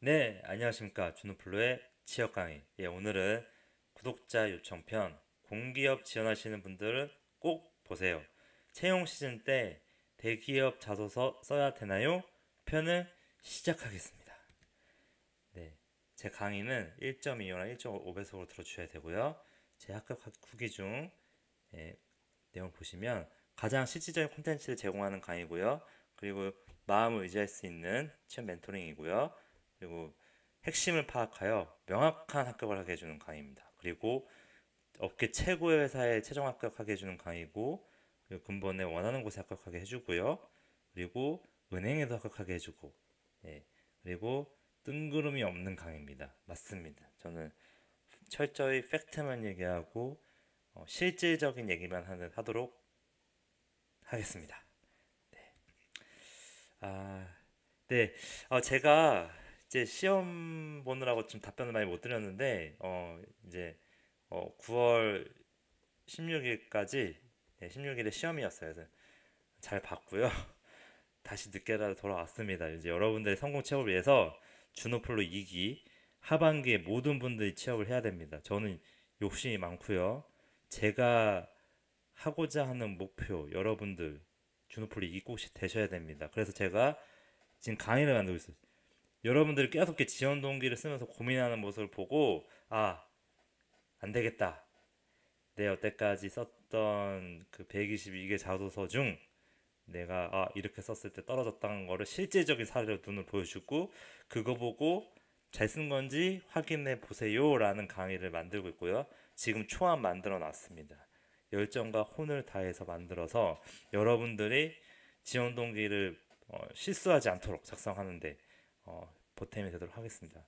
네, 안녕하십니까. 준우플로의 취업 강의. 오늘은 구독자 요청편, 공기업 지원하시는 분들은 꼭 보세요. 채용 시즌 때 대기업 자소서 써야 되나요? 편을 시작하겠습니다. 네, 제 강의는 1.25나 1.5배속으로 들어주셔야 되고요. 제 합격 후기 중 내용을 보시면 가장 실질적인 콘텐츠를 제공하는 강의고요. 그리고 마음을 의지할 수 있는 취업 멘토링이고요. 그리고 핵심을 파악하여 명확한 합격을 하게 해주는 강의입니다. 그리고 업계 최고의 회사에 최종 합격하게 해주는 강의고, 그리고 근본에 원하는 곳에 합격하게 해주고요. 그리고 은행에도 합격하게 해주고, 예. 그리고 뜬구름이 없는 강의입니다. 맞습니다. 저는 철저히 팩트만 얘기하고 실질적인 얘기만 하도록 하겠습니다. 아, 네. 제가 이제 시험 보느라고 좀 답변을 많이 못 드렸는데, 이제 9월 16일까지, 16일에 시험이었어요. 그래서 잘 봤고요. 다시 늦게라도 돌아왔습니다. 이제 여러분들의 성공 취업을 위해서 준호플로 2기 하반기에 모든 분들이 취업을 해야 됩니다. 저는 욕심이 많고요. 제가 하고자 하는 목표, 여러분들 준호플로 2기 꼭 되셔야 됩니다. 그래서 제가 지금 강의를 만들고 있어요. 여러분들이 계속 지원 동기를 쓰면서 고민하는 모습을 보고 안 되겠다. 내 여태까지 썼던 그 122개 자소서 중 내가 이렇게 썼을 때 떨어졌다는 거를 실제적인 사례로 눈을 보여주고 그거 보고 잘 쓴 건지 확인해 보세요라는 강의를 만들고 있고요. 지금 초안 만들어 놨습니다. 열정과 혼을 다해서 만들어서 여러분들이 지원 동기를 실수하지 않도록 작성하는데 보탬이 되도록 하겠습니다.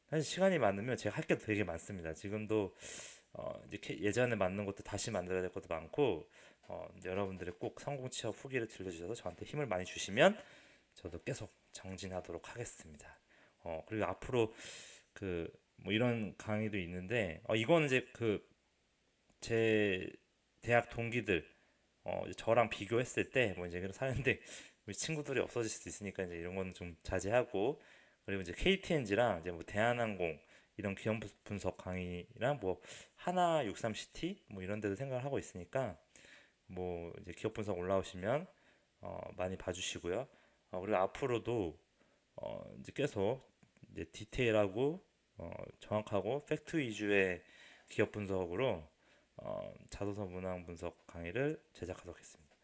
사실 시간이 많으면 제가 할 게 되게 많습니다. 지금도 이제 예전에 만든 것도 다시 만들어야 될 것도 많고 여러분들의 꼭 성공 취업 후기를 들려주셔서 저한테 힘을 많이 주시면 저도 계속 정진하도록 하겠습니다. 그리고 앞으로 그 뭐 이런 강의도 있는데 이거는 이제 그 제 대학 동기들 이제 저랑 비교했을 때 뭐 이제 그런 사는데 우리 친구들이 없어질 수도 있으니까 이제 이런 거는 좀 자제하고 그리고 이제 KTNG랑 이제 뭐 대한항공 이런 기업 분석 강의랑 뭐 하나 63CT 뭐 이런 데도 생각을 하고 있으니까 뭐 이제 기업 분석 올라오시면 많이 봐주시고요. 그리고 앞으로도 이제 계속 이제 디테일하고 정확하고 팩트 위주의 기업 분석으로 자소서 문항 분석 강의를 제작하도록 했습니다.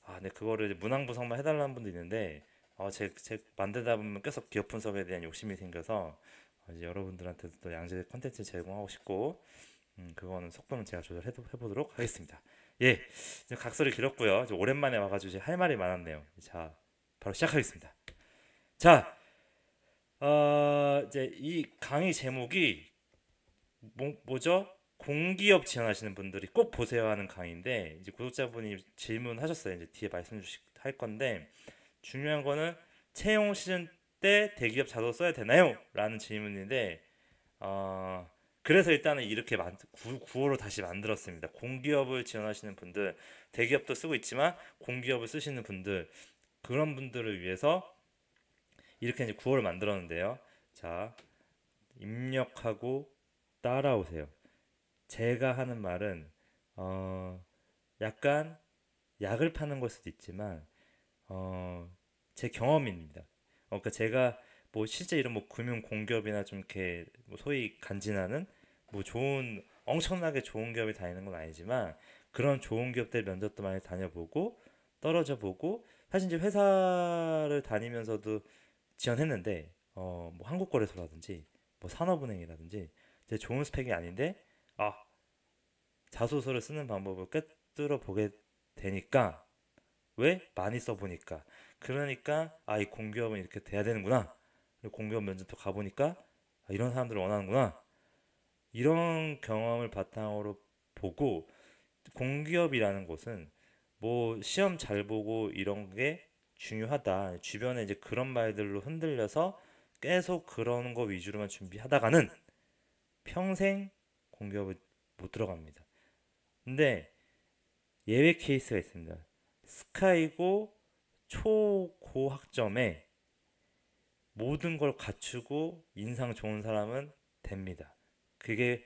근데 그거를 이제 문항 분석만 해달라는 분도 있는데 제 만들다 보면 계속 기업 분석에 대한 욕심이 생겨서 이제 여러분들한테도 또 양질의 컨텐츠 제공하고 싶고 그거는 속도는 제가 조절해보도록 하겠습니다. 예, 이제 각설이 길었고요. 이제 오랜만에 와가지고 이제 할 말이 많았네요. 자, 바로 시작하겠습니다. 자, 이제 이 강의 제목이 뭐죠? 공기업 지원하시는 분들이 꼭 보세요 하는 강의인데 이제 구독자분이 질문하셨어요. 이제 뒤에 말씀 주실 할 건데 중요한 거는 채용 시즌 때 대기업 자도 써야 되나요? 라는 질문인데 어, 그래서 일단은 이렇게 9호로 다시 만들었습니다. 공기업을 지원하시는 분들, 대기업도 쓰고 있지만 공기업을 쓰시는 분들, 그런 분들을 위해서 이렇게 이제 9호를 만들었는데요. 자, 입력하고 따라오세요. 제가 하는 말은 어, 약간 약을 파는 걸 수도 있지만 제 경험입니다. 그러니까 제가 뭐 실제 이런 뭐 금융 공기업이나 좀 이렇게 뭐 소위 간지나는 뭐 좋은 엄청나게 좋은 기업에 다니는 건 아니지만 그런 좋은 기업들 면접도 많이 다녀보고 떨어져 보고 사실 이제 회사를 다니면서도 지원했는데 뭐 한국거래소라든지 뭐 산업은행이라든지 제 좋은 스펙이 아닌데 아 자소서를 쓰는 방법을 꿰뚫어 보게 되니까 왜? 많이 써보니까. 그러니까 이 공기업은 이렇게 돼야 되는구나. 그리고 공기업 면접도 가보니까 이런 사람들을 원하는구나. 이런 경험을 바탕으로 보고 공기업이라는 곳은 뭐 시험 잘 보고 이런 게 중요하다. 주변에 이제 그런 말들로 흔들려서 계속 그런 거 위주로만 준비하다가는 평생 공기업을 못 들어갑니다. 근데 예외 케이스가 있습니다. 스카이고 초고학점에 모든 걸 갖추고 인상 좋은 사람은 됩니다. 그게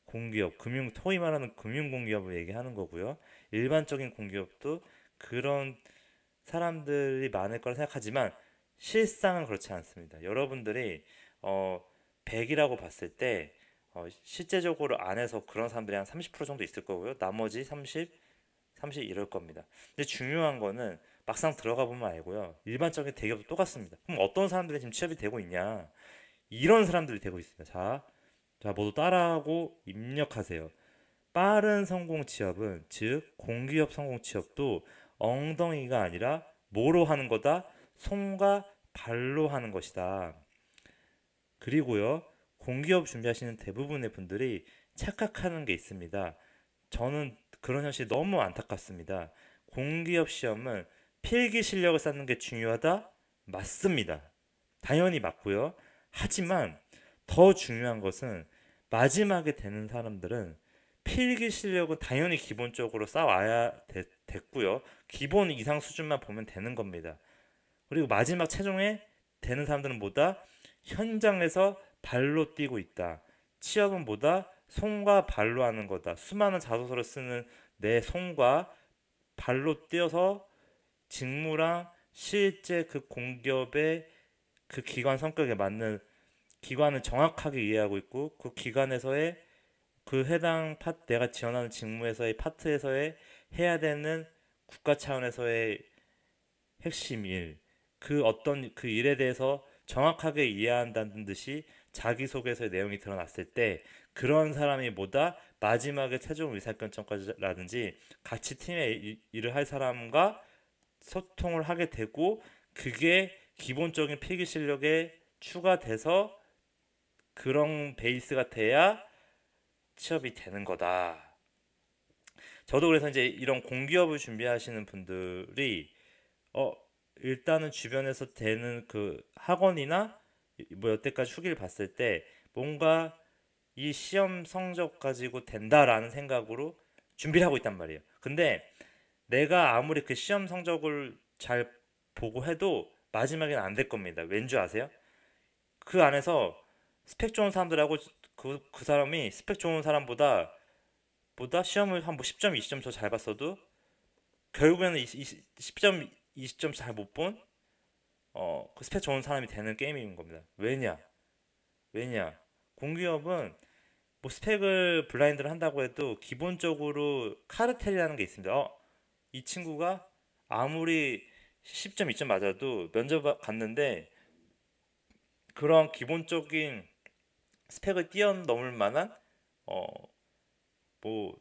공기업, 소위 말하는 금융공기업을 얘기하는 거고요. 일반적인 공기업도 그런 사람들이 많을 거라 생각하지만 실상은 그렇지 않습니다. 여러분들이 어, 100이라고 봤을 때 실제적으로 안에서 그런 사람들이 한 30% 정도 있을 거고요. 나머지 30 이럴 겁니다. 근데 중요한 거는 막상 들어가 보면 알고요. 일반적인 대기업도 똑같습니다. 그럼 어떤 사람들이 지금 취업이 되고 있냐? 이런 사람들이 되고 있습니다. 자, 모두 따라하고 입력하세요. 빠른 성공 취업은, 즉 공기업 성공 취업도 엉덩이가 아니라 뭐로 하는 거다? 손과 발로 하는 것이다. 그리고요, 공기업 준비하시는 대부분의 분들이 착각하는 게 있습니다. 저는 그런 현실이 너무 안타깝습니다. 공기업 시험은 필기 실력을 쌓는 게 중요하다? 맞습니다. 당연히 맞고요. 하지만 더 중요한 것은 마지막에 되는 사람들은 필기 실력은 당연히 기본적으로 쌓아야 됐고요. 기본 이상 수준만 보면 되는 겁니다. 그리고 마지막 최종에 되는 사람들은 뭐다? 현장에서 발로 뛰고 있다. 취업은 뭐다? 손과 발로 하는 거다. 수많은 자소서를 쓰는 내 손과 발로 뛰어서 직무랑 실제 그 공기업의 그 기관 성격에 맞는 기관을 정확하게 이해하고 있고 그 기관에서의 그 해당 내가 지원하는 직무에서의 파트에서의 해야 되는 국가 차원에서의 핵심 일, 그 어떤 그 일에 대해서 정확하게 이해한다는 듯이 자기소개서의 내용이 드러났을 때 그런 사람이 뭐다 마지막에 최종 의사결정까지라든지 같이 팀의 일을 할 사람과 소통을 하게 되고 그게 기본적인 필기 실력에 추가돼서 그런 베이스가 돼야 취업이 되는 거다. 저도 그래서 이제 이런 공기업을 준비하시는 분들이 어 일단은 주변에서 되는 그 학원이나 뭐 여태까지 후기를 봤을 때 뭔가 이 시험 성적 가지고 된다라는 생각으로 준비를 하고 있단 말이에요. 근데 내가 아무리 그 시험 성적을 잘 보고 해도 마지막에는 안 될 겁니다. 왠 줄 아세요? 그 안에서 스펙 좋은 사람들하고 그 사람이 스펙 좋은 사람보다 시험을 한 뭐 10점, 20점 더 잘 봤어도 결국에는 10점, 20점 잘 못 본 그 스펙 좋은 사람이 되는 게임인 겁니다. 왜냐? 공기업은 뭐 스펙을 블라인드를 한다고 해도 기본적으로 카르텔이라는 게 있습니다. 이 친구가 아무리 10점, 2점 맞아도 면접 갔는데 그런 기본적인 스펙을 뛰어넘을 만한 어, 뭐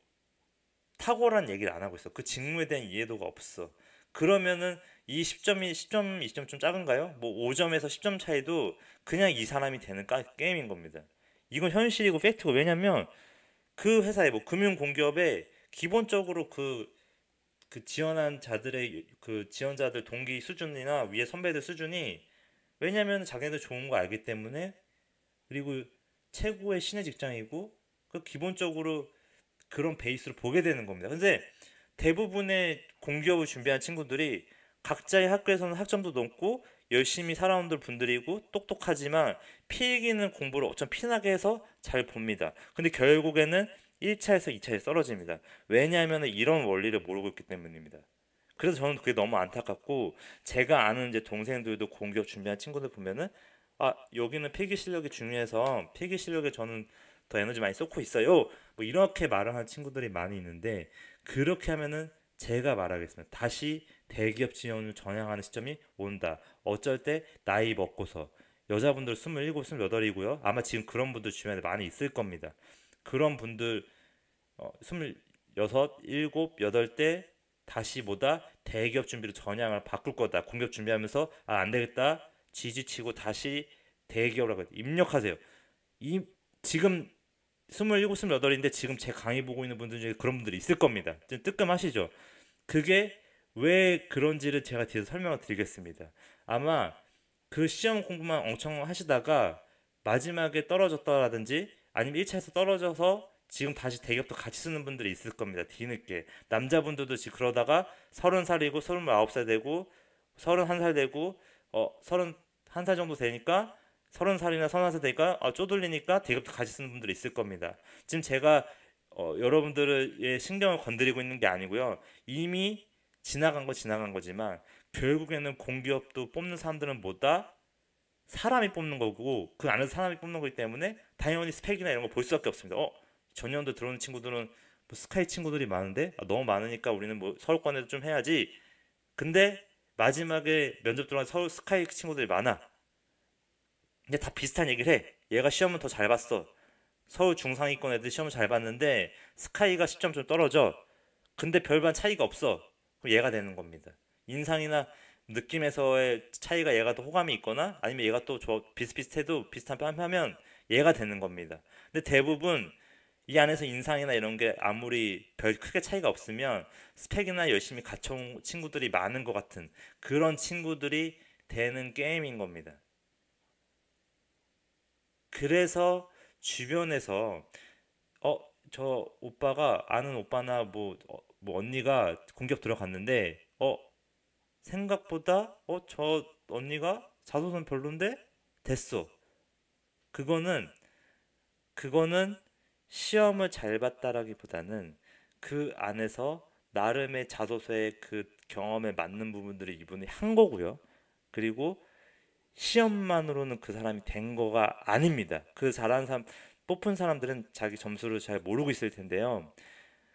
탁월한 얘기를 안 하고 있어. 그 직무에 대한 이해도가 없어. 그러면은 이 10점이 10점, 20점 좀 작은가요? 뭐 5점에서 10점 차이도 그냥 이 사람이 되는 게임인 겁니다. 이건 현실이고 팩트고 왜냐면 그 회사의 뭐 금융 공기업에 기본적으로 그 지원한 자들의 그 지원자들 동기 수준이나 위에 선배들 수준이 왜냐면 자기네들 좋은 거 알기 때문에 그리고 최고의 신의 직장이고 그 기본적으로 그런 베이스를 보게 되는 겁니다. 근데 대부분의 공기업을 준비한 친구들이 각자의 학교에서는 학점도 높고 열심히 살아온 분들이고 똑똑하지만 필기는 공부를 어쩜 피나게 해서 잘 봅니다. 근데 결국에는 1차에서 2차에 떨어집니다. 왜냐하면 이런 원리를 모르고 있기 때문입니다. 그래서 저는 그게 너무 안타깝고 제가 아는 이제 동생들도 공기업 준비한 친구들 보면은 여기는 필기 실력이 중요해서 필기 실력에 저는 더 에너지 많이 쏟고 있어요. 뭐 이렇게 말을 하는 친구들이 많이 있는데 그렇게 하면은 제가 말하겠습니다. 다시 대기업 지원을 전향하는 시점이 온다. 어쩔 때 나이 먹고서 여자분들 27, 28이고요. 아마 지금 그런 분들 주변에 많이 있을 겁니다. 그런 분들 26, 7, 8 때 다시 대기업 준비로 전향을 바꿀 거다. 공기업 준비하면서 안 되겠다. 지지치고 다시 대기업으로 입력하세요. 지금 27, 28인데 지금 제 강의 보고 있는 분들 중에 그런 분들이 있을 겁니다. 좀 뜨끔하시죠? 그게 왜 그런지를 제가 뒤에서 설명을 드리겠습니다. 아마 그 시험 공부만 엄청 하시다가 마지막에 떨어졌다라든지 아니면 1차에서 떨어져서 지금 다시 대기업도 같이 쓰는 분들이 있을 겁니다. 뒤늦게. 남자분들도 지금 그러다가 30살이고 29살 되고 31살 되고 30 한 살 정도 되니까 30살이나 31살 되니까 쪼들리니까 대기업도 같이 쓰는 분들이 있을 겁니다. 지금 제가 여러분들의 신경을 건드리고 있는 게 아니고요. 이미 지나간 거 지나간 거지만 결국에는 공기업도 뽑는 사람들은 뭐다? 사람이 뽑는 거고 그 안에서 사람이 뽑는 거기 때문에 당연히 스펙이나 이런 거 볼 수밖에 없습니다. 전년도 들어오는 친구들은 뭐 스카이 친구들이 많은데 너무 많으니까 우리는 뭐 서울권에도 좀 해야지. 근데 마지막에 면접 들어간 서울 스카이 친구들이 많아. 근데 다 비슷한 얘기를 해. 얘가 시험은 더 잘 봤어. 서울 중상위권 애들 시험을 잘 봤는데 스카이가 10점 좀 떨어져. 근데 별반 차이가 없어. 그럼 얘가 되는 겁니다. 인상이나 느낌에서의 차이가 얘가 더 호감이 있거나 아니면 얘가 또 비슷비슷해도 비슷한 편 하면 얘가 되는 겁니다. 근데 대부분 이 안에서 인상이나 이런 게 아무리 별 크게 차이가 없으면 스펙이나 열심히 갖춰온 친구들이 많은 것 같은 그런 친구들이 되는 게임인 겁니다. 그래서 주변에서 저 오빠가 아는 오빠나 뭐 언니가 공격 들어갔는데 생각보다 저 언니가 자소서는 별론데 됐어. 그거는 그거는 시험을 잘 봤다라기보다는 그 안에서 나름의 자소서의 그 경험에 맞는 부분들을 이분이 한 거고요. 그리고 시험만으로는 그 사람이 된 거가 아닙니다. 그 잘하는 사람, 뽑힌 사람들은 자기 점수를 잘 모르고 있을 텐데요.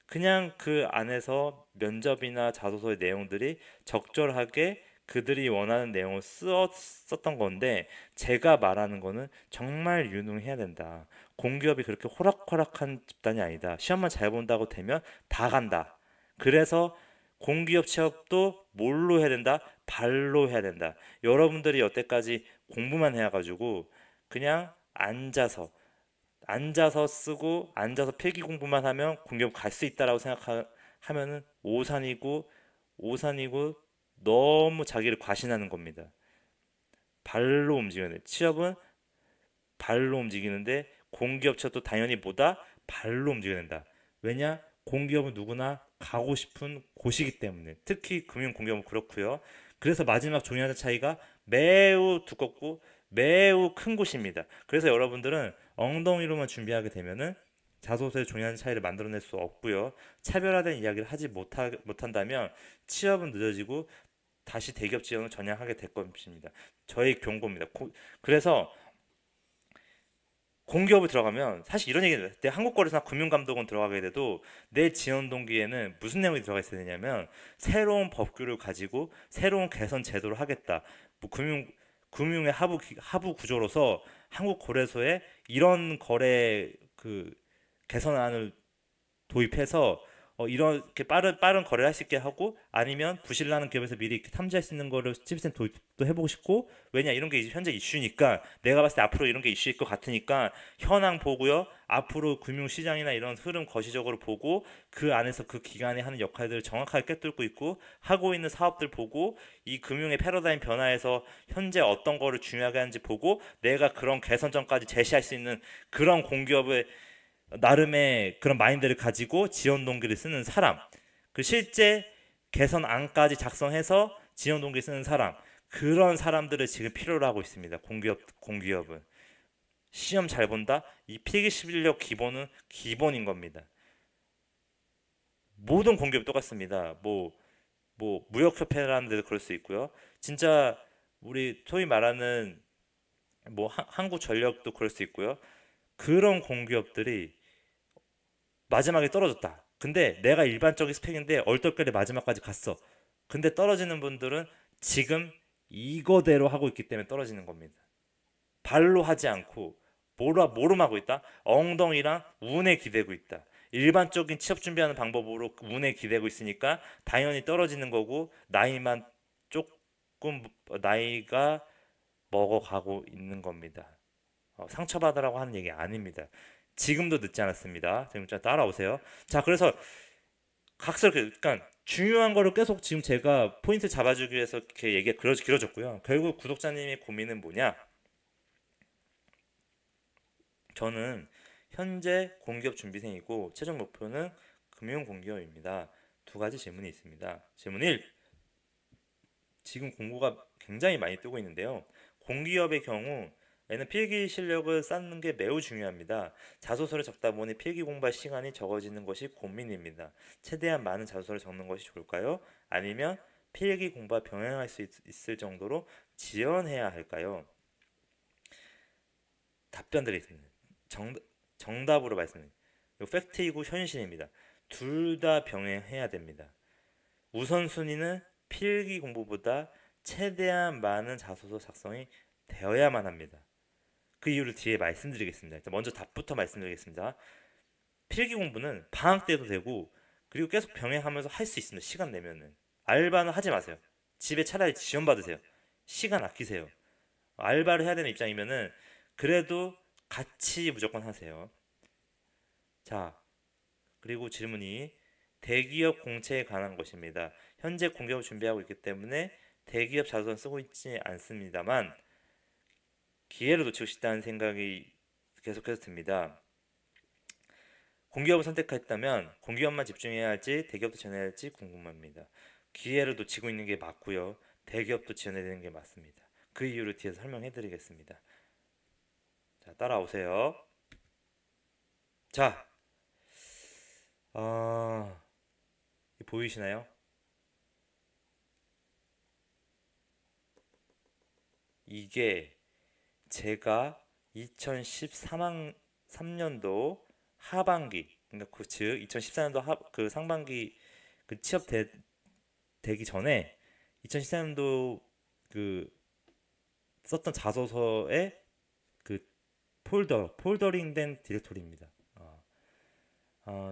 그냥 그 안에서 면접이나 자소서의 내용들이 적절하게 그들이 원하는 내용을 썼던 건데 제가 말하는 거는 정말 유능해야 된다. 공기업이 그렇게 호락호락한 집단이 아니다. 시험만 잘 본다고 되면 다 간다. 그래서 공기업 취업도 뭘로 해야 된다? 발로 해야 된다. 여러분들이 여태까지 공부만 해가지고 그냥 앉아서 쓰고 앉아서 필기 공부만 하면 공격 갈 수 있다라고 생각하면은 오산이고 너무 자기를 과신하는 겁니다. 발로 움직여야 돼. 취업은 발로 움직이는데 공기업 취업도 당연히 뭐다? 발로 움직여야 된다. 왜냐? 공기업은 누구나 가고 싶은 곳이기 때문에 특히 금융공기업은 그렇고요. 그래서 마지막 종이 하나 차이가 매우 두껍고 매우 큰 곳입니다. 그래서 여러분들은 엉덩이로만 준비하게 되면은 자소서의 종이 하나 차이를 만들어낼 수 없고요. 차별화된 이야기를 하지 못한다면 취업은 늦어지고 다시 대기업 지원을 전향하게 될 것입니다. 저의 경고입니다. 그래서 공기업을 들어가면 사실 이런 얘기는 내 한국거래소나 금융감독원 들어가게 돼도 내 지원 동기에는 무슨 내용이 들어가 있어야 되냐면 새로운 법규를 가지고 새로운 개선 제도를 하겠다. 뭐 금융의 하부 구조로서 한국거래소에 이런 거래 그 개선안을 도입해서 이렇게 빠른 거래를 할 수 있게 하고 아니면 부실나는 기업에서 미리 이렇게 탐지할 수 있는 거를 시스템 도입도 해보고 싶고 왜냐 이런 게 현재 이슈니까 내가 봤을 때 앞으로 이런 게 이슈일 것 같으니까 현황 보고요 앞으로 금융시장이나 이런 흐름 거시적으로 보고 그 안에서 그 기관이 하는 역할들을 정확하게 꿰뚫고 있고 하고 있는 사업들 보고 이 금융의 패러다임 변화에서 현재 어떤 거를 중요하게 하는지 보고 내가 그런 개선점까지 제시할 수 있는 그런 공기업의 나름의 그런 마인드를 가지고 지원 동기를 쓰는 사람, 그 실제 개선안까지 작성해서 지원 동기 쓰는 사람, 그런 사람들을 지금 필요로 하고 있습니다. 공기업은 시험 잘 본다. 이 필기 실력 기본은 기본인 겁니다. 모든 공기업 똑같습니다. 뭐 무역협회라는 데도 그럴 수 있고요. 진짜 우리 소위 말하는 뭐 한국전력도 그럴 수 있고요. 그런 공기업들이 마지막에 떨어졌다. 근데 내가 일반적인 스펙인데 얼떨결에 마지막까지 갔어. 근데 떨어지는 분들은 지금 이거대로 하고 있기 때문에 떨어지는 겁니다. 발로 하지 않고 뭐로 하고 있다? 엉덩이랑 운에 기대고 있다. 일반적인 취업 준비하는 방법으로 운에 기대고 있으니까 당연히 떨어지는 거고 조금 나이가 먹어가고 있는 겁니다. 상처받으라고 하는 얘기 아닙니다. 지금도 늦지 않았습니다. 지금 좀 따라오세요. 자, 그래서 그러니까 중요한 거를 계속 지금 제가 포인트 잡아주기 위해서 이렇게 얘기가 길어졌고요. 결국 구독자님의 고민은 뭐냐? 저는 현재 공기업 준비생이고 최종 목표는 금융공기업입니다. 두 가지 질문이 있습니다. 질문 1. 지금 공고가 굉장히 많이 뜨고 있는데요. 공기업의 경우에는 필기 실력을 쌓는 게 매우 중요합니다. 자소서를 적다 보니 필기 공부할 시간이 적어지는 것이 고민입니다. 최대한 많은 자소서를 적는 것이 좋을까요? 아니면 필기 공부와 병행할 수 있을 정도로 지연해야 할까요? 답변 드리겠습니다. 정답으로 말씀드립니다. 팩트이고 현실입니다. 둘 다 병행해야 됩니다. 우선순위는 필기 공부보다 최대한 많은 자소서 작성이 되어야만 합니다. 그 이유를 뒤에 말씀드리겠습니다. 먼저 답부터 말씀드리겠습니다. 필기 공부는 방학 때도 되고 그리고 계속 병행하면서 할 수 있습니다. 시간 내면은. 알바는 하지 마세요. 집에 차라리 지원 받으세요. 시간 아끼세요. 알바를 해야 되는 입장이면은 그래도 같이 무조건 하세요. 자, 그리고 질문이 대기업 공채에 관한 것입니다. 현재 공기업을 준비하고 있기 때문에 대기업 자소서는 쓰고 있지 않습니다만 기회를 놓치고 싶다는 생각이 계속해서 듭니다. 공기업을 선택했다면 공기업만 집중해야 할지 대기업도 지원해야 할지 궁금합니다. 기회를 놓치고 있는 게 맞고요. 대기업도 지원해야 되는 게 맞습니다. 그 이유를 뒤에서 설명해 드리겠습니다. 자, 따라오세요. 자, 보이시나요? 이게 제가 2013년도 하반기, 그러니까 즉 2014년도 그 상반기 그 되기 전에 2014년도 그 썼던 자소서의 그 폴더링된 디렉토리입니다.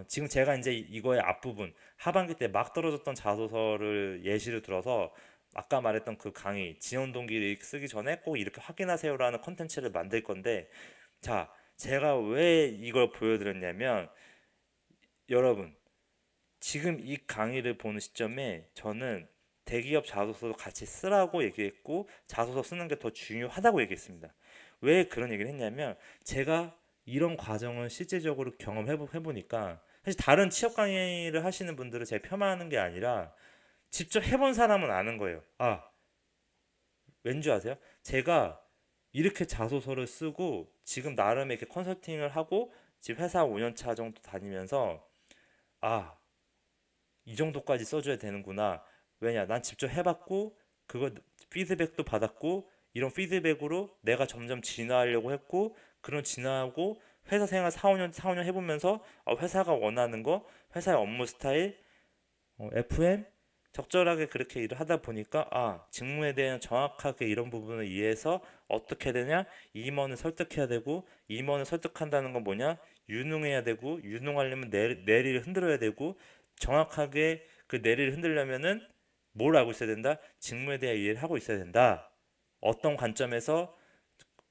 지금 제가 이제 이거의 앞부분 하반기 때 막 떨어졌던 자소서를 예시를 들어서 아까 말했던 그 강의 지원 동기를 쓰기 전에 꼭 이렇게 확인하세요라는 컨텐츠를 만들 건데, 자, 제가 왜 이걸 보여드렸냐면 여러분 지금 이 강의를 보는 시점에 저는 대기업 자소서도 같이 쓰라고 얘기했고 자소서 쓰는 게 더 중요하다고 얘기했습니다. 왜 그런 얘기를 했냐면 제가 이런 과정을 실제적으로 경험해 보니까 사실 다른 취업 강의를 하시는 분들을 제가 폄하하는 게 아니라 직접 해본 사람은 아는 거예요. 왠지 아세요? 제가 이렇게 자소서를 쓰고 지금 나름 이렇게 컨설팅을 하고 지금 회사 5년 차 정도 다니면서 이 정도까지 써줘야 되는구나. 왜냐? 난 직접 해봤고 그거 피드백도 받았고 이런 피드백으로 내가 점점 진화하려고 했고 그런 진화하고 회사 생활 4, 5년 해보면서 회사가 원하는 거, 회사의 업무 스타일, FM 적절하게 그렇게 일을 하다 보니까 직무에 대한 정확하게 이런 부분을 이해해서 어떻게 되냐? 임원을 설득해야 되고 임원을 설득한다는 건 뭐냐? 유능해야 되고 유능하려면 내리를 흔들어야 되고 정확하게 그 내리를 흔들려면은 뭘 알고 있어야 된다? 직무에 대한 이해를 하고 있어야 된다. 어떤 관점에서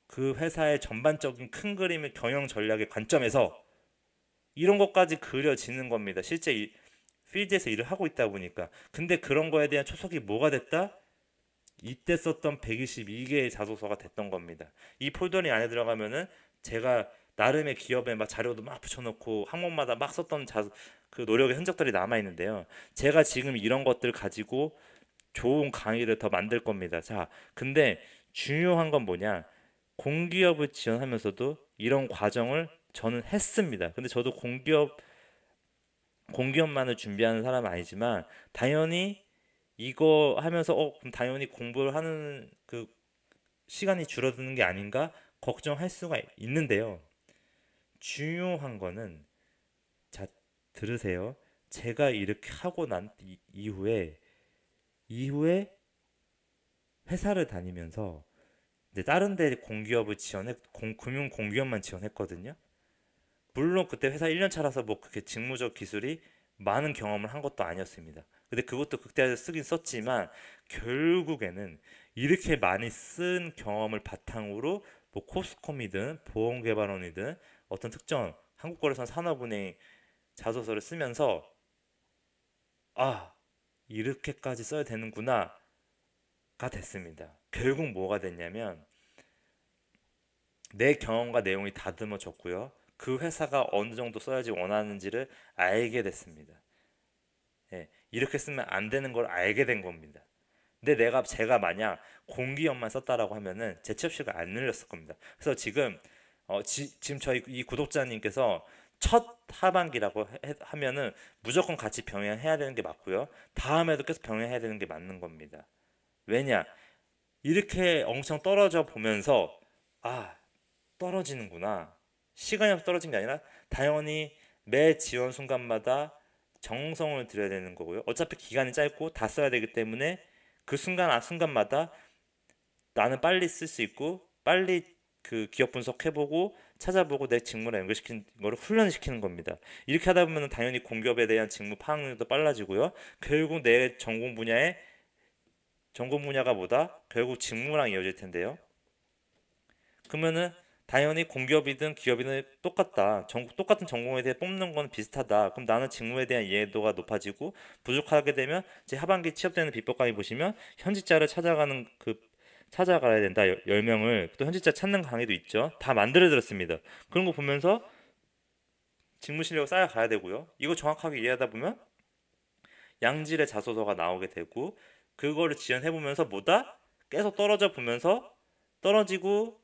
그 회사의 전반적인 큰 그림의 경영 전략의 관점에서 이런 것까지 그려지는 겁니다. 실제 필드에서 일을 하고 있다 보니까. 근데 그런 거에 대한 초석이 뭐가 됐다? 이때 썼던 122개의 자소서가 됐던 겁니다. 이 폴더링 안에 들어가면은 제가 나름의 기업에 막 자료도 막 붙여놓고 항목마다 막 썼던 그 노력의 흔적들이 남아 있는데요. 제가 지금 이런 것들 가지고 좋은 강의를 더 만들 겁니다. 자, 근데 중요한 건 뭐냐? 공기업을 지원하면서도 이런 과정을 저는 했습니다. 근데 저도 공기업만을 준비하는 사람은 아니지만 당연히 이거 하면서 그럼 당연히 공부를 하는 그 시간이 줄어드는 게 아닌가 걱정할 수가 있는데요. 중요한 거는 자 들으세요. 제가 이렇게 하고 난 이후에 회사를 다니면서 이제 다른 데 공기업을 금융 공기업만 지원했거든요. 물론 그때 회사 1년 차라서 뭐 그렇게 직무적 기술이 많은 경험을 한 것도 아니었습니다. 근데 그것도 극대화해서 쓰긴 썼지만 결국에는 이렇게 많이 쓴 경험을 바탕으로 뭐 코스콤이든 보험개발원이든 어떤 특정 한국거래선 산업은행 자소서를 쓰면서 이렇게까지 써야 되는구나가 됐습니다. 결국 뭐가 됐냐면 내 경험과 내용이 다듬어졌고요. 그 회사가 어느 정도 써야지 원하는지를 알게 됐습니다. 이렇게 쓰면 안 되는 걸 알게 된 겁니다. 근데 제가 만약 공기업만 썼다라고 하면은 제 취업시가 안 늘렸을 겁니다. 그래서 지금 저희 이 구독자님께서 첫 하반기라고 하면은 무조건 같이 병행해야 되는 게 맞고요. 다음에도 계속 병행해야 되는 게 맞는 겁니다. 왜냐? 이렇게 엄청 떨어져 보면서 아, 떨어지는구나. 시간이 없어 떨어진 게 아니라 당연히 매 지원 순간마다 정성을 들여야 되는 거고요. 어차피 기간이 짧고 다 써야 되기 때문에 그 순간마다 나는 빨리 쓸 수 있고 빨리 그 기업 분석해보고 찾아보고 내 직무랑 연결시키는 거를 훈련시키는 겁니다. 이렇게 하다 보면 당연히 공기업에 대한 직무 파악력도 빨라지고요. 결국 내 전공 분야가 뭐다? 결국 직무랑 이어질 텐데요. 그러면은 당연히 공기업이든 기업이든 똑같은 전공에 대해 뽑는 건 비슷하다. 그럼 나는 직무에 대한 이해도가 높아지고 부족하게 되면 제 하반기 취업되는 비법 강의 보시면 현직자를 찾아가야 된다. 10명을 또 현직자 찾는 강의도 있죠. 다 만들어 드렸습니다. 그런 거 보면서 직무 실력 쌓아가야 되고요. 이거 정확하게 이해하다 보면 양질의 자소서가 나오게 되고 그거를 지원해 보면서 계속 떨어져 보면서 떨어지고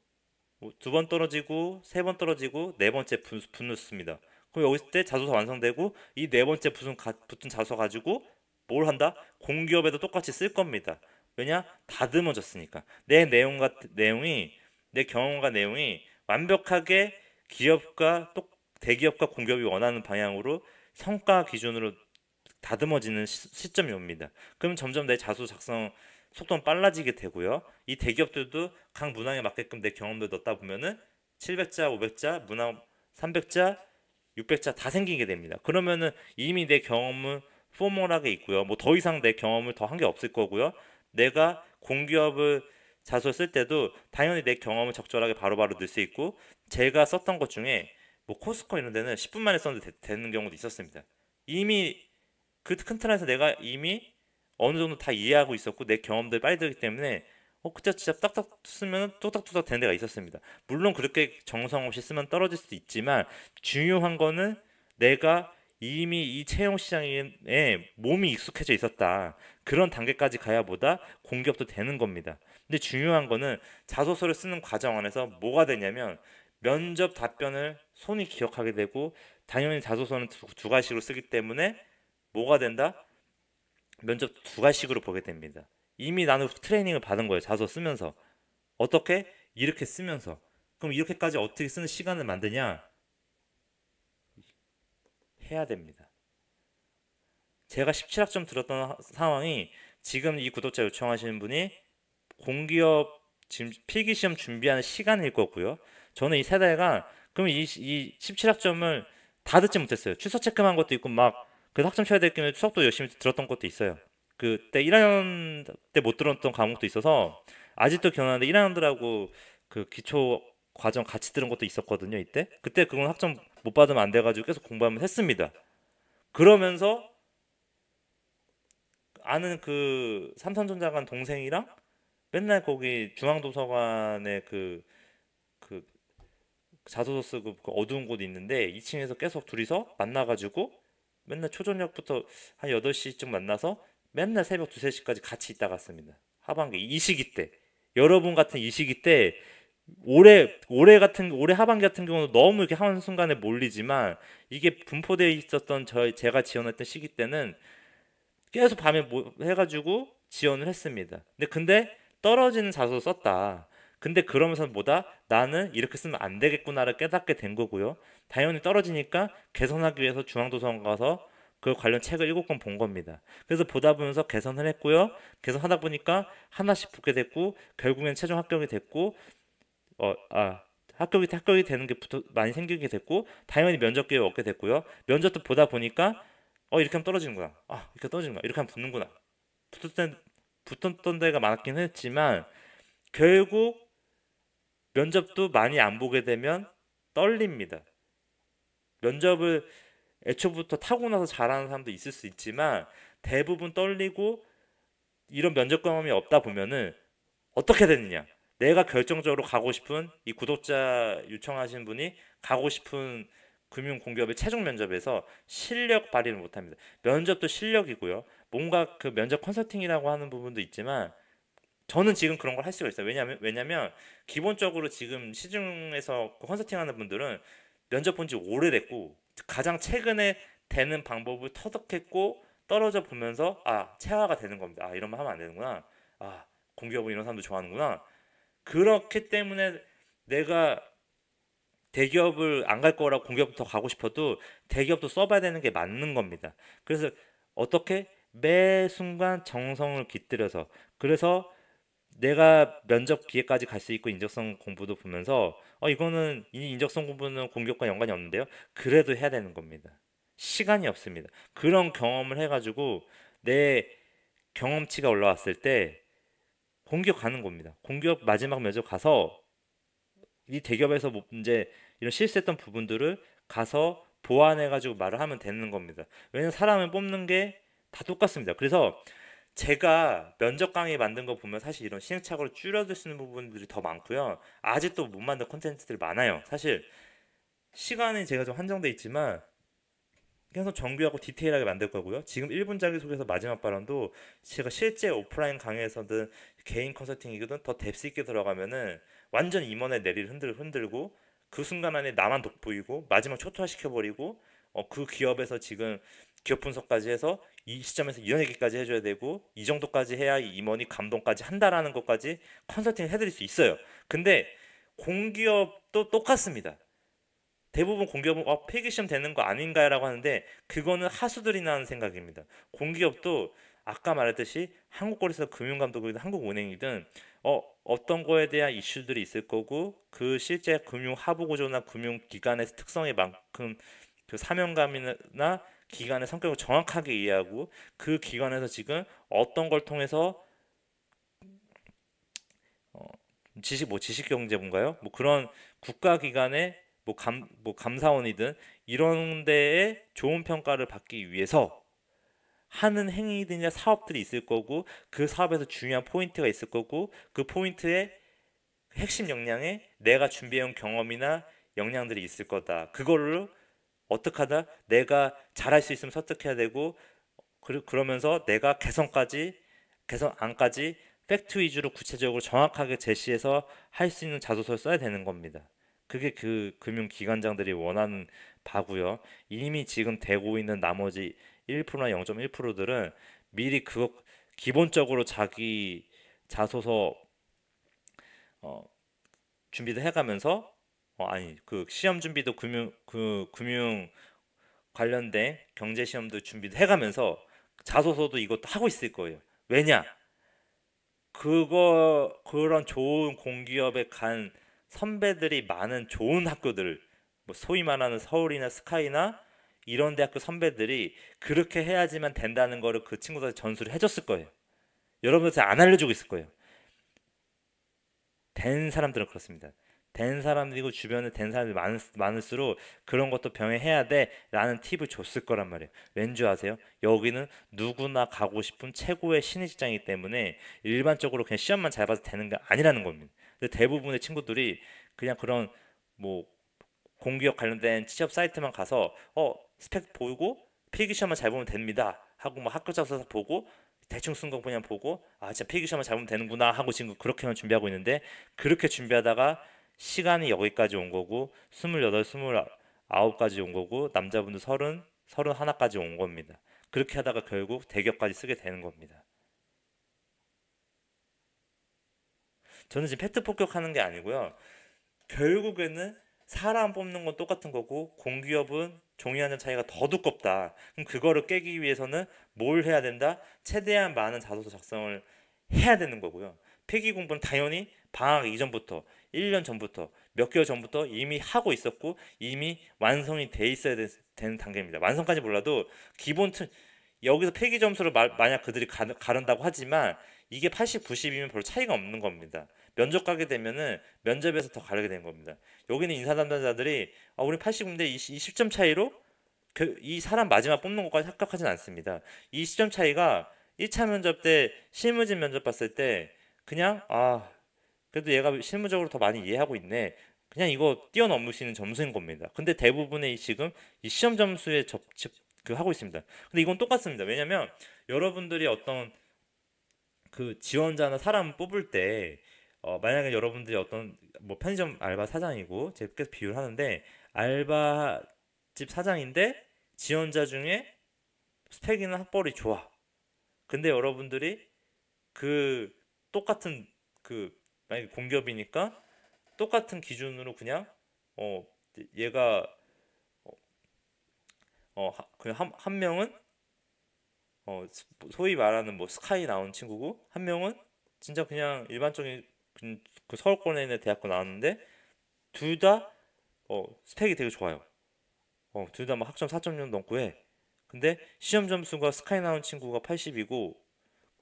두 번 떨어지고 세 번 떨어지고 네 번째 붙습니다. 그럼 여기 때 자소서 완성되고 이 네 번째 붙은 자소서 가지고 뭘 한다? 공기업에도 똑같이 쓸 겁니다. 왜냐? 다듬어졌으니까. 내 경험과 내용이 완벽하게 대기업과 공기업이 원하는 방향으로 성과 기준으로 다듬어지는 시점이 옵니다. 그럼 점점 내 자소 작성 속도는 빨라지게 되고요. 이 대기업들도 각 문항에 맞게끔 내 경험도 넣다 보면은 700자, 500자, 문항 300자, 600자 다 생기게 됩니다. 그러면은 이미 내 경험은 포멀하게 있고요. 뭐 더 이상 내 경험을 더 한 게 없을 거고요. 내가 공기업을 자소 쓸 때도 당연히 내 경험을 적절하게 바로바로 넣을 수 있고 제가 썼던 것 중에 뭐 코스코 이런 데는 10분 만에 썼는데 되는 경우도 있었습니다. 이미 그 큰 틀에서 내가 이미 어느 정도 다 이해하고 있었고 내 경험들이 빨리 들기 때문에 그때 진짜 딱딱 쓰면 뚝딱뚝딱 되는 데가 있었습니다. 물론 그렇게 정성 없이 쓰면 떨어질 수도 있지만 중요한 거는 내가 이미 이 채용 시장에 몸이 익숙해져 있었다. 그런 단계까지 가야 보다 공기업도 되는 겁니다. 근데 중요한 거는 자소서를 쓰는 과정 안에서 뭐가 되냐면 면접 답변을 손이 기억하게 되고 당연히 자소서는 두 가지로 쓰기 때문에 뭐가 된다? 면접 두 가지식으로 보게 됩니다. 이미 나는 트레이닝을 받은 거예요. 자소 쓰면서. 어떻게? 이렇게 쓰면서. 그럼 이렇게까지 어떻게 쓰는 시간을 만드냐? 해야 됩니다. 제가 17학점 들었던 상황이 지금 이 구독자 요청하시는 분이 공기업 지금 필기시험 준비하는 시간일 거고요. 저는 이 세대가 그럼 이 17학점을 다 듣지 못했어요. 출석 체크한 것도 있고 그 학점 쳐야 될 경우에 수업도 열심히 들었던 것도 있어요. 그때 1학년 때 못 들었던 과목도 있어서 아직도 기억나는데 1학년들하고 그 기초 과정 같이 들은 것도 있었거든요. 그때 그건 학점 못 받으면 안 돼가지고 계속 공부하면 했습니다. 그러면서 아는 그 삼성전자관 동생이랑 맨날 거기 중앙도서관에 그 자소서 쓰고 그 어두운 곳이 있는데 2층에서 계속 둘이서 만나가지고 맨날 초저녁부터 한 8시쯤 만나서 맨날 새벽 2, 3시까지 같이 있다 갔습니다. 하반기 이 시기 때 여러분 같은 이 시기 때 올해 하반기 같은 경우는 너무 이렇게 한 순간에 몰리지만 이게 분포되어 있었던 제가 지원했던 시기 때는 계속 밤에 해가지고 지원을 했습니다. 근데 떨어지는 자소서 썼다. 근데 그러면서 나는 이렇게 쓰면 안 되겠구나를 깨닫게 된 거고요. 당연히 떨어지니까 개선하기 위해서 중앙도서관 가서 그 관련 책을 7권 본 겁니다. 그래서 보다 보면서 개선을 했고요. 개선하다 보니까 하나씩 붙게 됐고 결국엔 최종 합격이 됐고 어, 아, 합격이 되는 게 많이 생기게 됐고 당연히 면접 기회 얻게 됐고요. 면접도 보다 보니까 이렇게 하면 떨어지는구나. 이렇게 떨어지는구나. 이렇게 하면 붙는구나. 붙었던 데가 많았긴 했지만 결국 면접도 많이 안 보게 되면 떨립니다. 면접을 애초부터 타고 나서 잘하는 사람도 있을 수 있지만 대부분 떨리고 이런 면접 경험이 없다 보면은 어떻게 되느냐? 내가 결정적으로 가고 싶은 이 구독자 요청하신 분이 가고 싶은 금융공기업의 최종 면접에서 실력 발휘를 못합니다. 면접도 실력이고요. 뭔가 그 면접 컨설팅이라고 하는 부분도 있지만 저는 지금 그런 걸 할 수가 있어요. 왜냐면 기본적으로 지금 시중에서 그 컨설팅하는 분들은 면접 본 지 오래됐고 가장 최근에 되는 방법을 터득했고 떨어져 보면서 아 체화가 되는 겁니다. 아 이런 말 하면 안 되는구나. 아 공기업은 이런 사람도 좋아하는구나. 그렇기 때문에 내가 대기업을 안 갈 거라고 공기업부터 가고 싶어도 대기업도 써봐야 되는 게 맞는 겁니다. 그래서 어떻게 매 순간 정성을 깃들여서 그래서 내가 면접 기회까지 갈 수 있고 인적성 공부도 보면서 이거는 이 인적성 공부는 공기업과 연관이 없는데요. 그래도 해야 되는 겁니다. 시간이 없습니다. 그런 경험을 해가지고 내 경험치가 올라왔을 때 공기업 가는 겁니다. 공기업 마지막 면접 가서 이 대기업에서 뭐 이제 이런 실수했던 부분들을 가서 보완해가지고 말을 하면 되는 겁니다. 왜냐면 사람을 뽑는 게 다 똑같습니다. 그래서 제가 면접 강의 만든 거 보면 사실 이런 시행착오를 줄여들 수 있는 부분들이 더 많고요. 아직도 못 만든 콘텐츠들이 많아요. 사실 시간이 제가 좀 한정돼 있지만 계속 정교하고 디테일하게 만들 거고요. 지금 1분 자기소개서 마지막 발언도 제가 실제 오프라인 강의에서든 개인 컨설팅이거든 더 뎁스 있게 들어가면은 완전 임원의 내리를 흔들고 그 순간 안에 나만 돋보이고 마지막 초토화 시켜버리고 그 기업에서 지금 기업 분석까지 해서 이 시점에서 이런 얘기까지 해줘야 되고 이 정도까지 해야 이 임원이 감동까지 한다라는 것까지 컨설팅을 해드릴 수 있어요. 근데 공기업도 똑같습니다. 대부분 공기업은 폐기시험 되는 거 아닌가라고 하는데 그거는 하수들이 나는 생각입니다. 공기업도 아까 말했듯이 한국거래소 금융감독이든 한국은행이든 어떤 거에 대한 이슈들이 있을 거고 그 실제 금융 하부 구조나 금융기관의 특성에 만큼 그 사명감이나 기관의 성격을 정확하게 이해하고 그 기관에서 지금 어떤 걸 통해서 어, 지식경제부인가요? 뭐 그런 국가기관의 뭐 감사원이든 이런 데에 좋은 평가를 받기 위해서 하는 행위들이나 사업들이 있을 거고 그 사업에서 중요한 포인트가 있을 거고 그 포인트의 핵심 역량에 내가 준비해온 경험이나 역량들이 있을 거다. 그거를 어떻게 하다 내가 잘할 수 있으면 설득해야 되고 그러면서 내가 개선안까지 팩트 위주로 구체적으로 정확하게 제시해서 할 수 있는 자소서를 써야 되는 겁니다. 그게 그 금융기관장들이 원하는 바고요. 이미 지금 되고 있는 나머지 1%나 0.1%들은 미리 그거 기본적으로 자기 자소서 어, 준비도 해가면서 아니 그 시험 준비도 금융 관련된 경제 시험도 준비도 해가면서 자소서도 이것도 하고 있을 거예요. 왜냐? 그런 좋은 공기업에 간 선배들이 많은 좋은 학교들, 뭐 소위 말하는 서울이나 스카이나 이런 대학교 선배들이 그렇게 해야지만 된다는 거를 그 친구들한테 전수를 해줬을 거예요. 여러분한테 안 알려주고 있을 거예요. 된 사람들은 그렇습니다. 된 사람들이고 주변에 된 사람들이 많을수록 그런 것도 병행해야 돼 라는 팁을 줬을 거란 말이에요. 왠지 아세요? 여기는 누구나 가고 싶은 최고의 신의 직장이기 때문에 일반적으로 그냥 시험만 잘 봐서 되는 게 아니라는 겁니다. 근데 대부분의 친구들이 그냥 그런 뭐 공기업 관련된 취업 사이트만 가서 스펙 보고 필기시험만 잘 보면 됩니다 하고 뭐 학교 자소서 보고 대충 쓴 거 그냥 보고 아 진짜 필기시험만 잘 보면 되는구나 하고 지금 그렇게만 준비하고 있는데 그렇게 준비하다가 시간이 여기까지 온 거고 28, 29까지 온 거고 남자분들 30, 31까지 온 겁니다. 그렇게 하다가 결국 대기업까지 쓰게 되는 겁니다. 저는 지금 팩트 폭격하는 게 아니고요. 결국에는 사람 뽑는 건 똑같은 거고 공기업은 종이 한 장 차이가 더 두껍다. 그럼 그거를 깨기 위해서는 뭘 해야 된다? 최대한 많은 자소서 작성을 해야 되는 거고요. 필기 공부는 당연히 방학 이전부터 1년 전부터 몇 개월 전부터 이미 하고 있었고 이미 완성이 돼 있어야 되는 단계입니다. 완성까지 몰라도 기본 여기서 필기 점수를 만약 그들이 가른다고 하지만 이게 80, 90이면 별로 차이가 없는 겁니다. 면접 가게 되면은 면접에서 더 가르게 된 겁니다. 여기는 인사 담당자들이 우리 80인데 이 10점 차이로 이 사람 마지막 뽑는 것까지 합격하진 않습니다. 이 10점 차이가 1차 면접 때 실무진 면접 봤을 때 그냥 그래도 얘가 실무적으로 더 많이 이해하고 있네. 그냥 이거 뛰어넘으시는 점수인 겁니다. 근데 대부분의 지금 이 시험 점수에 하고 있습니다. 근데 이건 똑같습니다. 왜냐면 여러분들이 어떤 그 지원자나 사람 뽑을 때 만약에 여러분들이 어떤 뭐 편의점 알바 사장이고 제가 계속 비유를 하는데 알바집 사장인데 지원자 중에 스펙이나 학벌이 좋아. 근데 여러분들이 그 똑같은 그 만약에 공기업이니까 똑같은 기준으로 그냥 어 얘가 그냥 한 명은 소위 말하는 뭐 스카이 나온 친구고 한 명은 진짜 그냥 일반적인 그 서울권에 있는 대학교 나왔는데 둘 다 스펙이 되게 좋아요. 둘 다 막 학점 4.0 넘고 해. 근데 시험 점수가 스카이 나온 친구가 80이고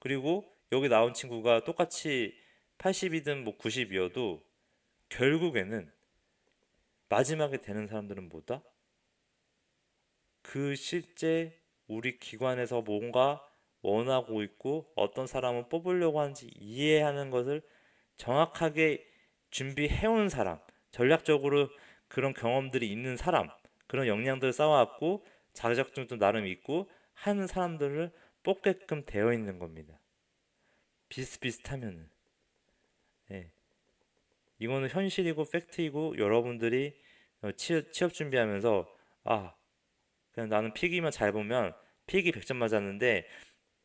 그리고 여기 나온 친구가 똑같이 80이든 뭐 90이어도 결국에는 마지막에 되는 사람들은 뭐다? 그 실제 우리 기관에서 뭔가 원하고 있고 어떤 사람을 뽑으려고 하는지 이해하는 것을 정확하게 준비해온 사람, 전략적으로 그런 경험들이 있는 사람, 그런 역량들을 쌓아왔고 자격증도 나름 있고 하는 사람들을 뽑게끔 되어 있는 겁니다. 비슷비슷하면은. 예. 이거는 현실이고 팩트이고 여러분들이 취업 준비하면서 아, 그냥 나는 필기만 잘 보면 필기 100점 맞았는데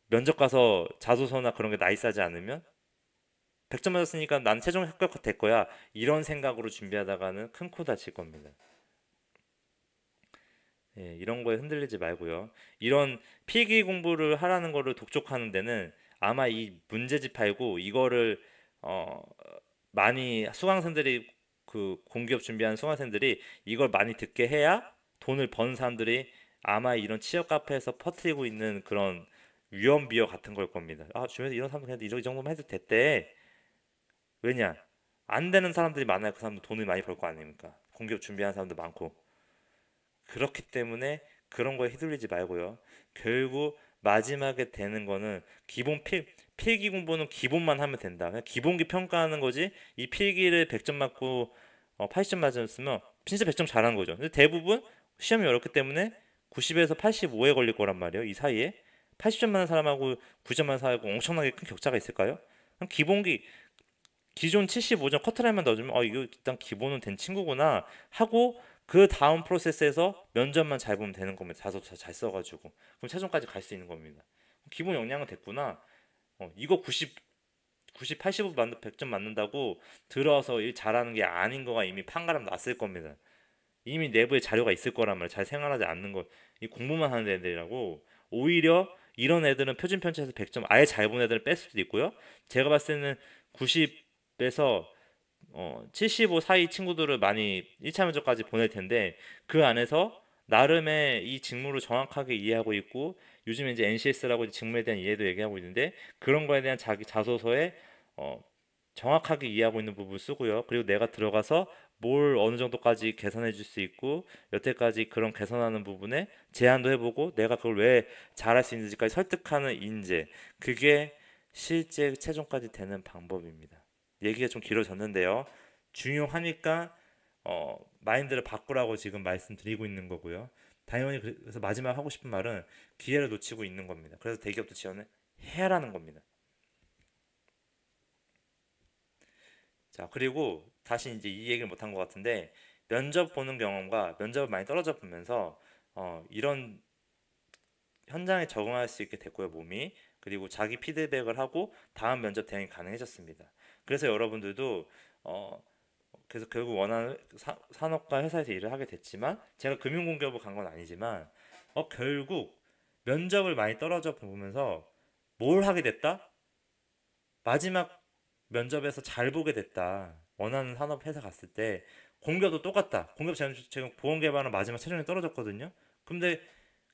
면접 가서 자소서나 그런 게 나이스하지 않으면 100점 맞았으니까 난 최종 합격 될 거야. 이런 생각으로 준비하다가는 큰 코 다칠 겁니다. 예, 이런 거에 흔들리지 말고요. 이런 필기 공부를 하라는 거를 독촉하는 데는 아마 이 문제집 팔고 이거를 어, 많이 수강생들이 그 공기업 준비하는 수강생들이 이걸 많이 듣게 해야 돈을 버는 사람들이 아마 이런 취업 카페에서 퍼뜨리고 있는 그런 위험 비어 같은 걸 겁니다. 아, 주변에서 이런 사람들 그냥 이 정도만 해도 됐대. 왜냐? 안 되는 사람들이 많아요. 그 사람들 돈을 많이 벌 거 아닙니까? 공기업 준비하는 사람도 많고. 그렇기 때문에 그런 거에 휘둘리지 말고요. 결국 마지막에 되는 거는 필기 공부는 기본만 하면 된다. 그냥 기본기 평가하는 거지. 이 필기를 100점 맞고 80점 맞았으면 진짜 100점 잘한 거죠. 근데 대부분 시험이 어렵기 때문에 90에서 85에 걸릴 거란 말이에요. 이 사이에 80점 맞는 사람하고 9점 맞는 사람하고 엄청나게 큰 격차가 있을까요? 그냥 기본기 기존 75점 커트라인만 넣어주면 이거 일단 기본은 된 친구구나 하고 그 다음 프로세스에서 면접만 잘 보면 되는 겁니다. 자소서 잘 써가지고 그럼 최종까지 갈 수 있는 겁니다. 기본 역량은 됐구나. 이거 85 맞는 100점 맞는다고 들어서 일 잘하는 게 아닌 거가 이미 판가름 났을 겁니다. 이미 내부에 자료가 있을 거란 말이에요. 잘 생활하지 않는 거. 이 공부만 하는 애들이라고. 오히려 이런 애들은 표준 편차에서 100점 아예 잘 본 애들을 뺄 수도 있고요. 제가 봤을 때는 90에서 75 사이 친구들을 많이 1차 면접까지 보낼 텐데 그 안에서 나름의 이 직무를 정확하게 이해하고 있고 요즘에 이제 NCS라고 직무에 대한 이해도 얘기하고 있는데 그런 거에 대한 자기 자소서에 어, 정확하게 이해하고 있는 부분을 쓰고요. 그리고 내가 들어가서 뭘 어느 정도까지 개선해 줄 수 있고 여태까지 그런 개선하는 부분에 제안도 해보고 내가 그걸 왜 잘할 수 있는지까지 설득하는 인재 그게 실제 최종까지 되는 방법입니다. 얘기가 좀 길어졌는데요. 중요하니까 마인드를 바꾸라고 지금 말씀드리고 있는 거고요. 당연히 그래서 마지막 하고 싶은 말은 기회를 놓치고 있는 겁니다. 그래서 대기업도 지원을 해야라는 겁니다. 자, 그리고 다시 이제 이 얘기를 못한 것 같은데 면접 보는 경험과 면접을 많이 떨어져 보면서 이런 현장에 적응할 수 있게 됐고요, 몸이. 그리고 자기 피드백을 하고 다음 면접 대응이 가능해졌습니다. 그래서 여러분들도 어, 그래서 결국 원하는 산업과 회사에서 일을 하게 됐지만 제가 금융공기업을 간 건 아니지만 결국 면접을 많이 떨어져 보면서 뭘 하게 됐다? 마지막 면접에서 잘 보게 됐다. 원하는 산업 회사 갔을 때 공기업도 똑같다. 공기업 제가 보험개발은 마지막 최종에 떨어졌거든요. 근데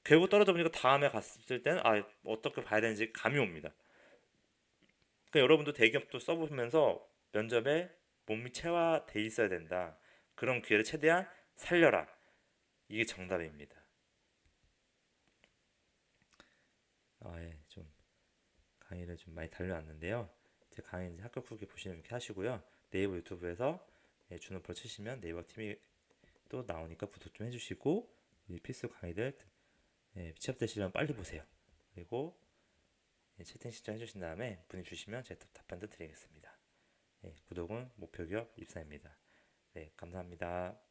결국 떨어져 보니까 다음에 갔을 때는 어떻게 봐야 되는지 감이 옵니다. 그러니까 여러분도 대기업도 써보면서 면접에 몸이 체화돼 있어야 된다. 그런 기회를 최대한 살려라. 이게 정답입니다. 예, 좀 강의를 좀 많이 달려놨는데요. 제 강의 이제 합격 후기 보시면 이렇게 하시고요. 네이버 유튜브에서 준호프로 치시면 네이버 팀이 또 나오니까 구독 좀 해주시고 이 필수 강의들 취업되시려면 빨리 보세요. 그리고 채팅 신청해 주신 다음에 문의 주시면 제가 답변도 드리겠습니다. 구독은 목표 기업 입사입니다. 네, 감사합니다.